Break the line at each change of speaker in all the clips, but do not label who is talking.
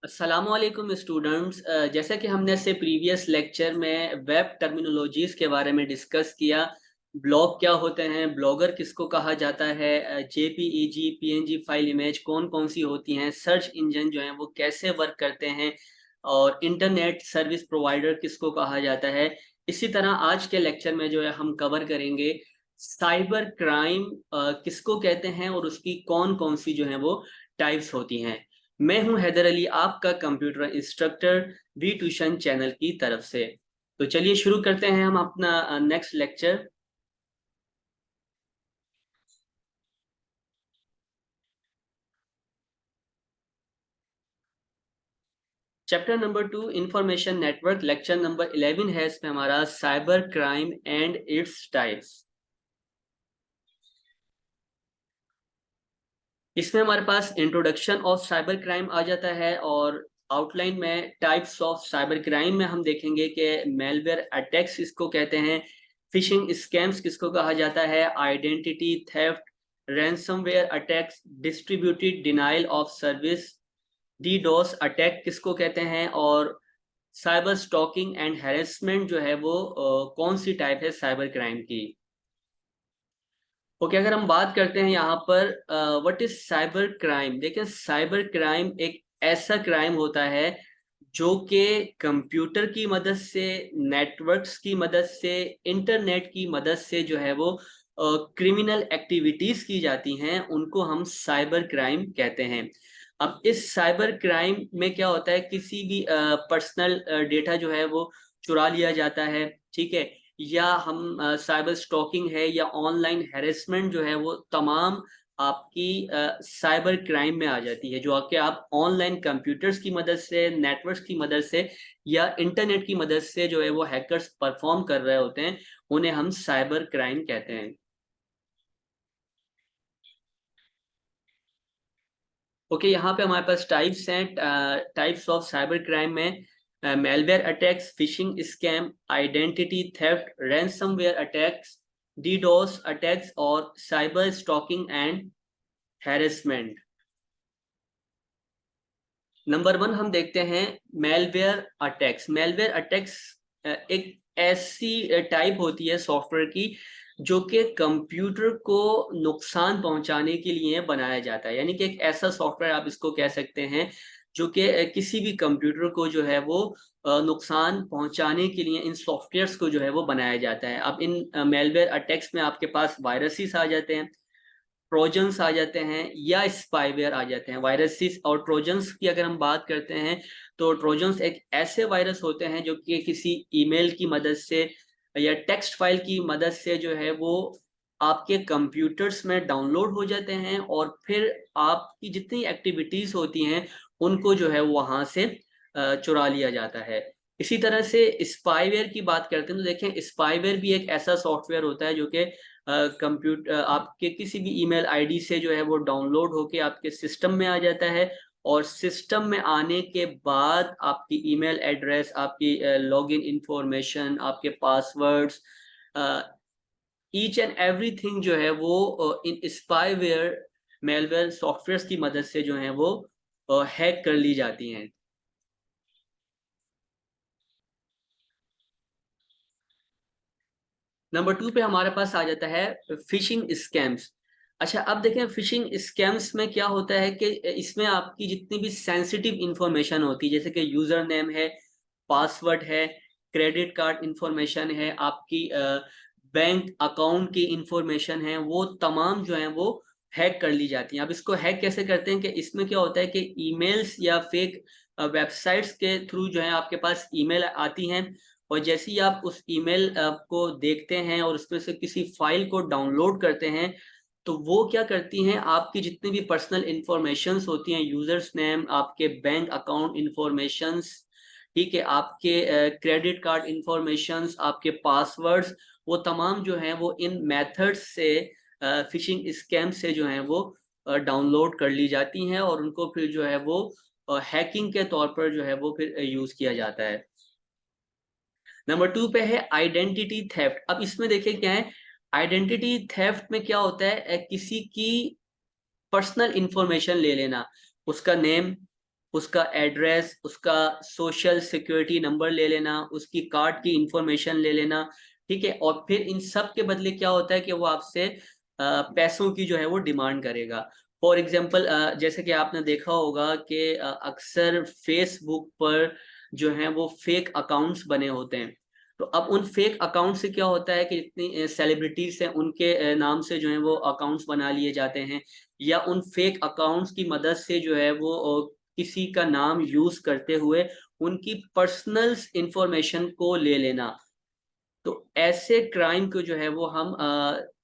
अस्सलामुअलैकुम स्टूडेंट्स। जैसा कि हमने से प्रीवियस लेक्चर में वेब टर्मिनोलॉजीज के बारे में डिस्कस किया। ब्लॉग क्या होते हैं, ब्लॉगर किसको कहा जाता है, जेपीईजी पीएनजी फाइल इमेज कौन कौन सी होती हैं, सर्च इंजन जो हैं वो कैसे वर्क करते हैं, और इंटरनेट सर्विस प्रोवाइडर किसको कहा जाता है। इसी तरह आज के लेक्चर में जो है हम कवर करेंगे साइबर क्राइम किसको कहते हैं और उसकी कौन कौन सी जो है वो टाइप्स होती हैं। मैं हूं हैदर अली, आपका computer instructor V tuition channel की तरफ से। तो चलिए शुरू करते हैं हम अपना next lecture. Chapter number 2 information network, lecture number 11 है इसमें हमारा cyber crime and its types. इसमें हमारे पास इंट्रोडक्शन ऑफ साइबर क्राइम आ जाता है, और आउटलाइन में टाइप्स ऑफ साइबर क्राइम में हम देखेंगे कि मेलवेयर अटैक्स किसको कहते हैं, फिशिंग स्कैम्स किसको कहा जाता है, identity theft, ransomware attacks, distributed denial of service, DDoS attack किसको कहते हैं, और साइबर स्टॉकिंग एंड हैरेसमेंट जो है वो कौन सी टाइप है साइबर क्राइम की। ओके, अगर हम बात करते हैं यहाँ पर व्हाट इज साइबर क्राइम। देखिए, साइबर क्राइम एक ऐसा क्राइम होता है जो कि कंप्यूटर की मदद से, नेटवर्क्स की मदद से, इंटरनेट की मदद से जो है वो क्रिमिनल एक्टिविटीज की जाती हैं, उनको हम साइबर क्राइम कहते हैं। अब इस साइबर क्राइम में क्या होता है, किसी भी पर्सनल डेटा जो है वो चुरा लिया जाता है, ठीक है, या हम साइबर स्टॉकिंग है या ऑनलाइन हैरेसमेंट जो है वो तमाम आपकी साइबर क्राइम में आ जाती है, जो आपके आप ऑनलाइन कंप्यूटर्स की मदद से, नेटवर्क्स की मदद से या इंटरनेट की मदद से जो है वो हैकर्स परफॉर्म कर रहे होते हैं, उन्हें हम साइबर क्राइम कहते हैं। ओके, यहाँ पे हमारे पास टाइप्स हैं। टाइप्स ऑफ साइबर क्राइम में malware attacks, phishing scam, identity theft, ransomware attacks, DDoS attacks और cyber stalking and harassment. Number 1 हम देखते हैं मेलवेयर अटैक्स। मेलवेयर अटैक्स एक ऐसी टाइप होती है सॉफ्टवेयर की जो कि कंप्यूटर को नुकसान पहुंचाने के लिए बनाया जाता है, यानी कि एक ऐसा सॉफ्टवेयर आप इसको कह सकते हैं जो कि किसी भी कंप्यूटर को जो है वो नुकसान पहुंचाने के लिए इन सॉफ्टवेयर्स को जो है वो बनाया जाता है। अब इन मेलवेयर अटैक्स में आपके पास वायरसेस आ जाते हैं, ट्रोजन्स आ जाते हैं या स्पाईवेयर आ जाते हैं। वायरसेस और ट्रोजन्स की अगर हम बात करते हैं तो ट्रोजन्स एक ऐसे वायरस होते हैं जो कि किसी ईमेल की मदद से या टेक्स्ट फाइल की मदद से जो है वो आपके कंप्यूटर्स में डाउनलोड हो जाते हैं, और फिर आपकी जितनी एक्टिविटीज होती हैं उनको जो है वहां से चुरा लिया जाता है। इसी तरह से स्पाईवेयर की बात करते हैं तो देखें, स्पाईवेयर भी एक ऐसा सॉफ्टवेयर होता है जो कि कंप्यूटर आपके किसी भी ईमेल आईडी से जो है वो डाउनलोड होके आपके सिस्टम में आ जाता है, और सिस्टम में आने के बाद आपकी ईमेल एड्रेस, आपकी लॉगिन इंफॉर्मेशन, आपके पासवर्ड्स, ईच एंड एवरीथिंग जो है वो इन स्पाईवेयर मेलवेयर सॉफ्टवेयर की मदद से जो है वो हैक कर ली जाती हैं। नंबर 2 पे हमारे पास आ जाता है फिशिंग स्कैम्स। अच्छा, अब देखें फिशिंग स्कैम्स में क्या होता है कि इसमें आपकी जितनी भी सेंसिटिव इंफॉर्मेशन होती है, जैसे कि यूजर नेम है, पासवर्ड है, क्रेडिट कार्ड इंफॉर्मेशन है, आपकी बैंक अकाउंट की इंफॉर्मेशन है, वो तमाम जो है वो हैक कर ली जाती हैं। अब इसको हैक कैसे करते हैं कि इसमें क्या होता है कि ईमेल्स या फेक वेबसाइट्स के थ्रू जो है आपके पास ईमेल आती हैं, और जैसे ही आप उस ईमेल को देखते हैं और उसमें से किसी फाइल को डाउनलोड करते हैं, तो वो क्या करती हैं, आपकी जितनी भी पर्सनल इंफॉर्मेशंस होती हैं, यूजर्स नेम, आपके बैंक अकाउंट इंफॉर्मेशंस, ठीक है, आपके क्रेडिट कार्ड इंफॉर्मेशंस, आपके पासवर्ड्स, वो तमाम जो हैं वो इन मेथड्स से, फिशिंग स्कैम से जो हैं वो डाउनलोड कर ली जाती हैं, और उनको फिर जो है वो हैकिंग के तौर पर जो है वो फिर यूज किया जाता है। नंबर 2 पे है आइडेंटिटी थेफ्ट। अब इसमें देखिए क्या है, आइडेंटिटी थेफ्ट में क्या होता है, किसी की पर्सनल इंफॉर्मेशन ले लेना, उसका नेम, उसका एड्रेस, उसका सोशल सिक्योरिटी नंबर ले लेना, उसकी कार्ड की इंफॉर्मेशन ले लेना, ठीक है। और फिर इन सब के बदले क्या होता है कि वो आपसे पैसों की जो है वो डिमांड करेगा। फॉर एग्जांपल जैसे कि आपने देखा होगा कि अक्सर फेसबुक पर जो है वो फेक अकाउंट्स बने होते हैं। तो अब उन फेक अकाउंट से क्या होता है कि जितनी सेलिब्रिटीज हैं उनके नाम से जो है वो अकाउंट्स बना लिए जाते हैं, या उन फेक अकाउंट्स की मदद से जो है वो किसी का नाम यूज करते हुए उनकी पर्सनल इंफॉर्मेशन को ले लेना। तो ऐसे क्राइम को जो है वो हम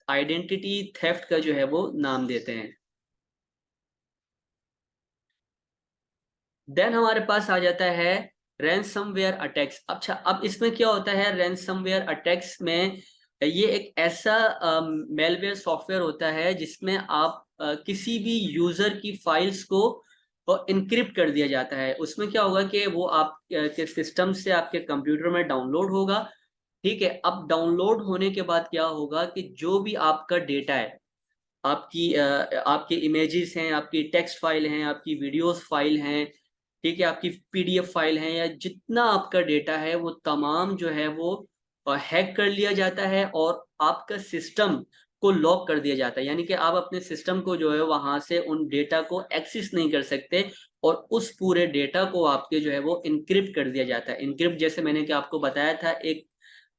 आइडेंटिटी थेफ्ट का जो है वो नाम देते हैं। देन हमारे पास आ जाता है रैनसमवेयर अटैक्स। अच्छा, अब इसमें क्या होता है रैनसमवेयर अटैक्स में, ये एक ऐसा मेलवेयर सॉफ्टवेयर होता है जिसमें आप किसी भी यूजर की फाइल्स को इनक्रिप्ट कर दिया जाता है। उसमें क्या होगा कि वो आप के सिस्टम से आपके कंप्यूटर में डाउनलोड होगा, ठीक है। अब डाउनलोड होने के बाद क्या होगा कि जो भी आपका डेटा है, आपकी इमेजेस हैं, आपकी टेक्स्ट फाइल हैं, आपकी वीडियोस फाइल हैं, ठीक है, आपकी पीडीएफ फाइल है, या जितना आपका डेटा है वो तमाम जो है वो हैक कर लिया जाता है और आपका सिस्टम को लॉक कर दिया जाता है। यानी कि आप अपने सिस्टम को जो है वहां से उन डेटा को एक्सेस नहीं कर सकते, और उस पूरे डेटा को आपके जो है वो इनक्रिप्ट कर दिया जाता है। इनक्रिप्ट जैसे मैंने कि आपको बताया था, एक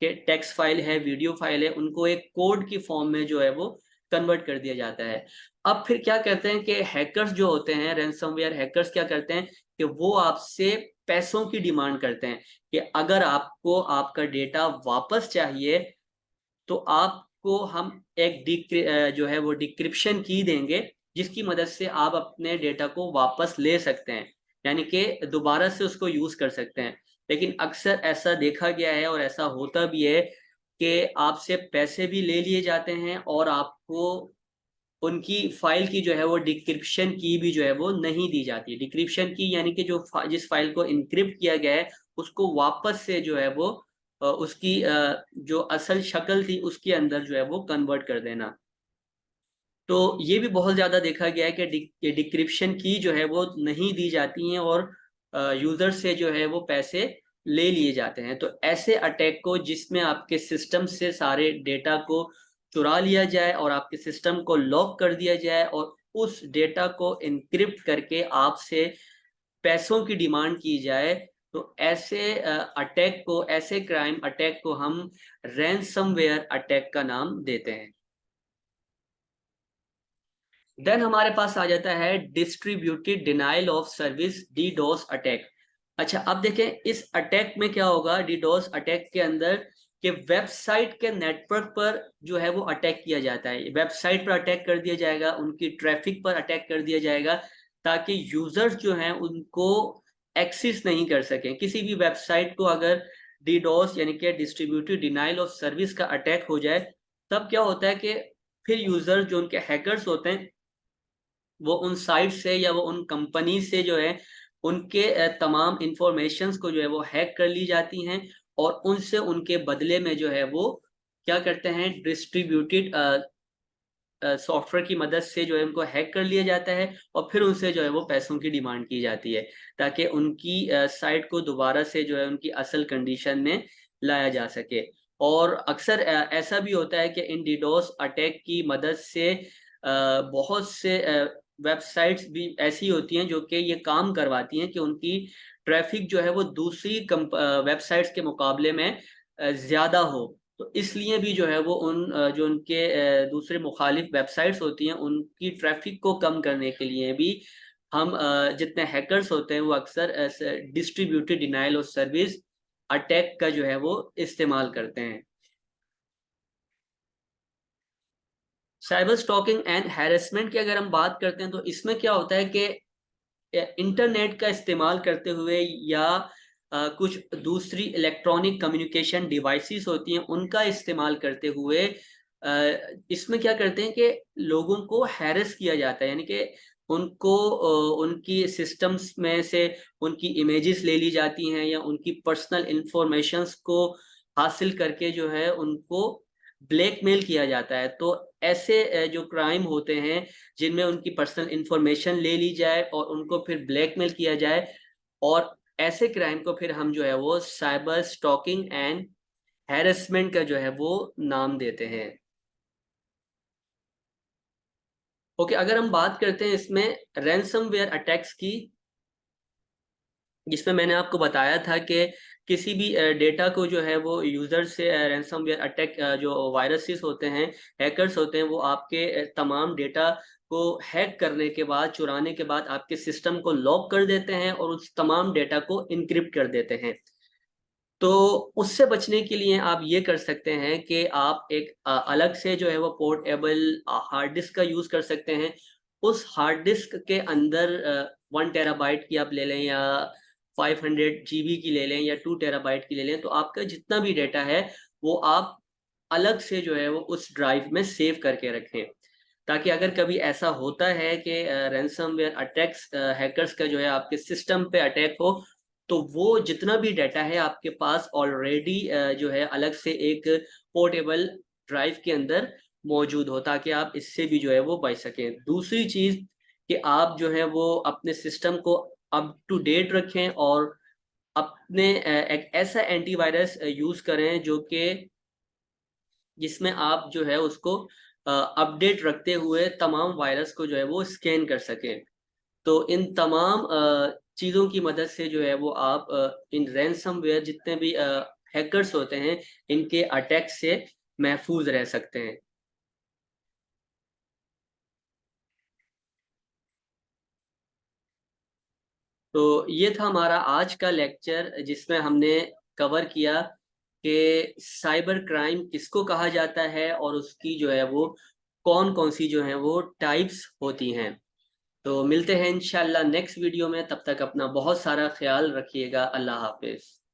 के टेक्स्ट फाइल है, वीडियो फाइल है, उनको एक कोड की फॉर्म में जो है वो कन्वर्ट कर दिया जाता है। अब फिर क्या कहते हैं कि हैकर्स जो होते हैं, रैनसमवेयर हैकर्स क्या करते हैं कि वो आपसे पैसों की डिमांड करते हैं कि अगर आपको आपका डेटा वापस चाहिए तो आपको हम एक जो है वो डिक्रिप्शन की देंगे, जिसकी मदद से आप अपने डेटा को वापस ले सकते हैं, यानी कि दोबारा से उसको यूज कर सकते हैं। लेकिन अक्सर ऐसा देखा गया है और ऐसा होता भी है कि आपसे पैसे भी ले लिए जाते हैं और आपको उनकी फाइल की जो है वो डिक्रिप्शन की भी जो है वो नहीं दी जाती है। डिक्रिप्शन की यानी कि जिस फाइल को इनक्रिप्ट किया गया है उसको वापस से जो है वो उसकी जो असल शक्ल थी उसके अंदर जो है वो कन्वर्ट कर देना। तो ये भी बहुत ज़्यादा देखा गया है कि डिक्रिप्शन की जो है वो नहीं दी जाती हैं और यूज़र से जो है वो पैसे ले लिए जाते हैं। तो ऐसे अटैक को, जिसमें आपके सिस्टम से सारे डेटा को चुरा लिया जाए और आपके सिस्टम को लॉक कर दिया जाए और उस डेटा को एन्क्रिप्ट करके आपसे पैसों की डिमांड की जाए, तो ऐसे अटैक को, ऐसे क्राइम अटैक को हम रैनसमवेयर अटैक का नाम देते हैं। देन हमारे पास आ जाता है distributed denial of service, DDoS attack. अच्छा, अब देखें इस अटैक में क्या होगा। डीडोस अटैक के अंदर कि वेबसाइट के नेटवर्क पर जो है वो अटैक किया जाता है। वेबसाइट पर अटैक कर दिया जाएगा, उनकी ट्रैफिक पर अटैक कर दिया जाएगा, ताकि यूजर्स जो हैं उनको एक्सेस नहीं कर सकें। किसी भी वेबसाइट को अगर डीडोस यानी कि डिस्ट्रीब्यूटेड डिनायल ऑफ सर्विस का अटैक हो जाए, तब क्या होता है कि फिर यूजर जो उनके हैकर्स होते हैं वो उन साइट से या वो उन कंपनी से जो है उनके तमाम इंफॉर्मेशंस को जो है वो हैक कर ली जाती हैं, और उनसे उनके बदले में जो है वो क्या करते हैं, डिस्ट्रीब्यूटेड सॉफ्टवेयर की मदद से जो है उनको हैक कर लिया जाता है, और फिर उनसे जो है वो पैसों की डिमांड की जाती है, ताकि उनकी साइट को दोबारा से जो है उनकी असल कंडीशन में लाया जा सके। और अक्सर ऐसा भी होता है कि इन डीडोस अटैक की मदद से बहुत से वेबसाइट्स भी ऐसी होती हैं जो कि ये काम करवाती हैं कि उनकी ट्रैफिक जो है वो दूसरी वेबसाइट्स के मुकाबले में ज़्यादा हो। तो इसलिए भी जो है वो जो उनके दूसरे मुखालिफ वेबसाइट्स होती हैं उनकी ट्रैफिक को कम करने के लिए भी हम जितने हैकर्स होते हैं वो अक्सर distributed denial of service attack का जो है वो इस्तेमाल करते हैं। साइबर स्टॉकिंग एंड हैरेसमेंट की अगर हम बात करते हैं तो इसमें क्या होता है कि इंटरनेट का इस्तेमाल करते हुए या कुछ दूसरी इलेक्ट्रॉनिक कम्युनिकेशन डिवाइसेस होती हैं उनका इस्तेमाल करते हुए इसमें क्या करते हैं कि लोगों को हैरेस किया जाता है, यानी कि उनको उनकी सिस्टम्स में से उनकी इमेजेस ले ली जाती हैं या उनकी पर्सनल इंफॉर्मेशंस को हासिल करके जो है उनको ब्लैकमेल किया जाता है। तो ऐसे जो क्राइम होते हैं जिनमें उनकी पर्सनल इंफॉर्मेशन ले ली जाए और उनको फिर ब्लैकमेल किया जाए, और ऐसे क्राइम को फिर हम जो है वो साइबर स्टॉकिंग एंड हैरेसमेंट का जो है वो नाम देते हैं। ओके, अगर हम बात करते हैं इसमें रैंसमवेयर अटैक्स की, जिसमें मैंने आपको बताया था कि किसी भी डेटा को जो है वो यूज़र से रैंसमवेयर अटैक, जो वायरसेस होते हैं, हैकर्स होते हैं, वो आपके तमाम डेटा को हैक करने के बाद, चुराने के बाद आपके सिस्टम को लॉक कर देते हैं और उस तमाम डेटा को इनक्रिप्ट कर देते हैं। तो उससे बचने के लिए आप ये कर सकते हैं कि आप एक अलग से जो है वो पोर्टेबल हार्ड डिस्क का यूज़ कर सकते हैं। उस हार्ड डिस्क के अंदर 1 टेराबाइट की आप ले लें या 500 जीबी की ले लें या 2 टेराबाइट की ले लें, तो आपका जितना भी डेटा है वो आप अलग से जो है वो उस ड्राइव में सेव करके रखें, ताकि अगर कभी ऐसा होता है कि रैंसमवेयर अटैक्स, हैकर्स का जो है आपके सिस्टम पे अटैक हो, तो वो जितना भी डाटा है आपके पास ऑलरेडी जो है अलग से एक पोर्टेबल ड्राइव के अंदर मौजूद हो, ताकि आप इससे भी जो है वो बच सकें। दूसरी चीज़ कि आप जो है वो अपने सिस्टम को अप टू डेट रखें और अपने एक ऐसा एंटीवायरस यूज़ करें जो कि जिसमें आप जो है उसको अपडेट रखते हुए तमाम वायरस को जो है वो स्कैन कर सकें। तो इन तमाम चीज़ों की मदद से जो है वो आप इन रैनसमवेयर जितने भी हैकर्स होते हैं, इनके अटैक से महफूज रह सकते हैं। तो ये था हमारा आज का लेक्चर, जिसमें हमने कवर किया कि साइबर क्राइम किसको कहा जाता है और उसकी जो है वो कौन-कौन सी जो है वो टाइप्स होती हैं। तो मिलते हैं इंशाल्लाह नेक्स्ट वीडियो में, तब तक अपना बहुत सारा ख्याल रखिएगा। अल्लाह हाफ़िज़।